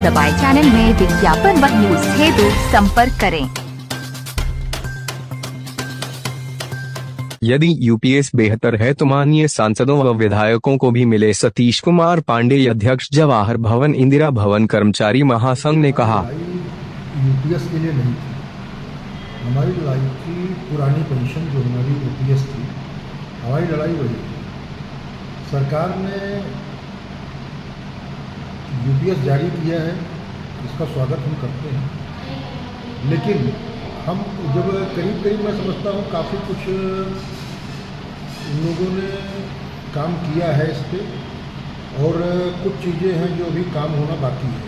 दबाए चैनल में विज्ञापन व न्यूज हेतु संपर्क करें। यदि यूपीएस बेहतर है तो माननीय सांसदों व विधायकों को भी मिले। सतीश कुमार पांडे, अध्यक्ष जवाहर भवन इंदिरा भवन कर्मचारी महासंघ ने कहा, यूपीएस के लिए नहीं थी हमारी लड़ाई थी, पुरानी पेंशन जो हमारी यूपीएस थी, हमारी लड़ाई वही थी। सरकार ने यूपीएस जारी किया है, इसका स्वागत हम करते हैं, लेकिन हम जब करीब मैं समझता हूँ काफ़ी कुछ लोगों ने काम किया है इस पर और कुछ चीज़ें हैं जो अभी काम होना बाकी है।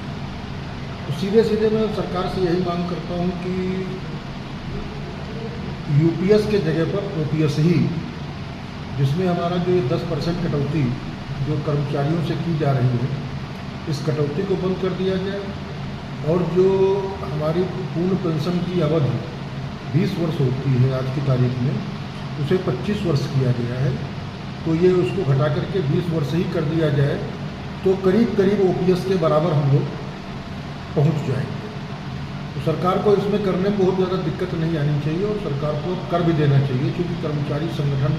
तो सीधे मैं सरकार से यही मांग करता हूँ कि यूपीएस के जगह पर ओपीएस ही, जिसमें हमारा जो 10% कटौती जो कर्मचारियों से की जा रही है, इस कटौती को बंद कर दिया जाए और जो हमारी पूर्ण पेंशन की अवधि 20 वर्ष होती है आज की तारीख में, उसे 25 वर्ष किया गया है। तो ये उसको घटा करके 20 वर्ष ही कर दिया जाए तो करीब ओपीएस के बराबर हम लोग पहुंच जाएंगे। तो सरकार को इसमें करने में बहुत ज़्यादा दिक्कत नहीं आनी चाहिए और सरकार को कर भी देना चाहिए, क्योंकि कर्मचारी संगठन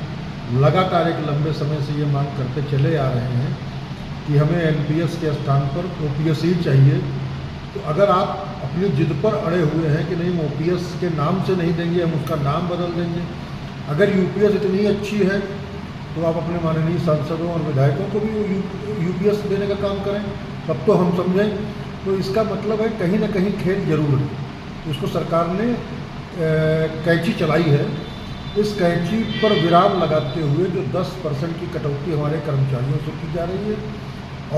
लगातार एक लंबे समय से ये मांग करते चले आ रहे हैं कि हमें एनपीएस के स्थान पर ओपीएस ही चाहिए। तो अगर आप अपनी जिद पर अड़े हुए हैं कि नहीं, हम ओपीएस के नाम से नहीं देंगे, हम उसका नाम बदल देंगे, अगर यूपीएस इतनी अच्छी है तो आप अपने माननीय सांसदों और विधायकों को भी यूपीएस देने का काम करें, तब तो हम समझें। तो इसका मतलब है कहीं ना कहीं खेल जरूर है। उसको सरकार ने कैंची चलाई है, इस कैंची पर विराम लगाते हुए जो 10% की कटौती हमारे कर्मचारियों से की जा रही है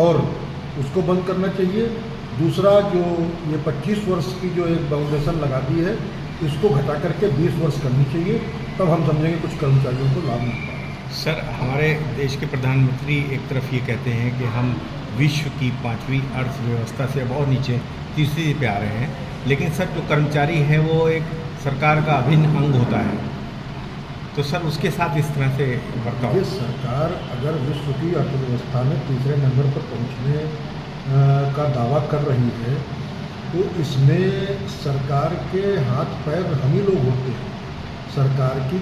और उसको बंद करना चाहिए। दूसरा, जो ये 25 वर्ष की जो एक बाउंडेशन लगा दी है, इसको घटा करके 20 वर्ष करनी चाहिए, तब हम समझेंगे कुछ कर्मचारियों को लाभ मिल पाएगा। सर, हमारे देश के प्रधानमंत्री एक तरफ ये कहते हैं कि हम विश्व की 5वीं अर्थव्यवस्था से अब और नीचे तीसरी पे आ रहे हैं, लेकिन सर जो कर्मचारी है वो एक सरकार का अभिन्न अंग होता है, तो सर उसके साथ इस तरह से बर्ताव। ये सरकार अगर विश्व की अर्थव्यवस्था में तीसरे नंबर पर पहुंचने का दावा कर रही है तो इसमें सरकार के हाथ पैर हम ही लोग होते हैं। सरकार की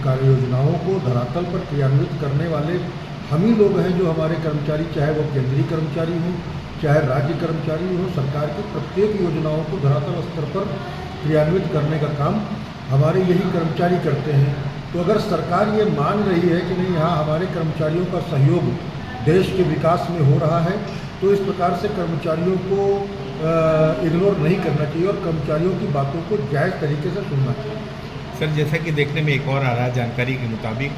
कार्य योजनाओं को धरातल पर क्रियान्वित करने वाले हम ही लोग हैं, जो हमारे कर्मचारी, चाहे वो केंद्रीय कर्मचारी हों चाहे राज्य कर्मचारी हो, सरकार की प्रत्येक योजनाओं को धरातल स्तर पर क्रियान्वित करने का काम हमारे यही कर्मचारी करते हैं। तो अगर सरकार ये मान रही है कि नहीं, हाँ हमारे कर्मचारियों का सहयोग देश के विकास में हो रहा है, तो इस प्रकार से कर्मचारियों को इग्नोर नहीं करना चाहिए और कर्मचारियों की बातों को जायज़ तरीके से सुनना चाहिए। सर, जैसा कि देखने में एक और आ रहा है जानकारी के मुताबिक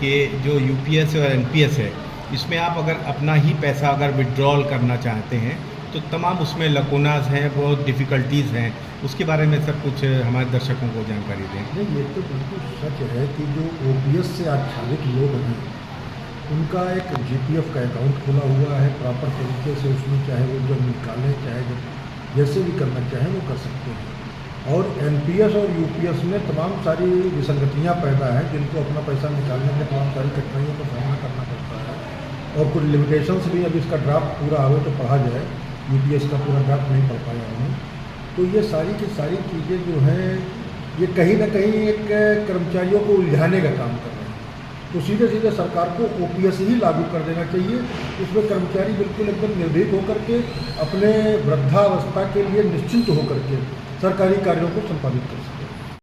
कि जो यूपीएस और एनपीएस है, इसमें आप अगर अपना ही पैसा अगर विड्रॉल करना चाहते हैं तो तमाम उसमें लकोनाज हैं, बहुत डिफ़िकल्टीज़ हैं, उसके बारे में सर कुछ हमारे दर्शकों को जानकारी दें। नहीं, ये तो बिल्कुल सच है कि जो ओपीएस से आच्छादित लोग हैं उनका एक जीपीएफ का अकाउंट खुला हुआ है प्रॉपर तरीके से, उसमें चाहे वो जब निकालें चाहे जब जैसे भी करना चाहें वो कर सकते हैं। और एनपीएस और यूपीएस में तमाम सारी विसंगतियाँ पैदा हैं, जिनको अपना पैसा निकालने में तमाम सारी कठिनाइयों का सामना करना पड़ता है और कुछ लिमिटेशंस भी। अब इसका ड्राफ्ट पूरा आवे तो पढ़ा जाए, यूपीएस का पूरा ड्राफ्ट नहीं पढ़ पाया हमने। तो ये सारी की सारी चीज़ें जो हैं ये कहीं ना कहीं एक कर्मचारियों को उलझाने का काम कर रहे हैं। तो सीधे सरकार को ओपीएस ही लागू कर देना चाहिए। इसमें कर्मचारी बिल्कुल एकदम निर्भीक होकर के अपने वृद्धावस्था के लिए निश्चिंत होकर के सरकारी कार्यों को संपादित कर सकते हैं।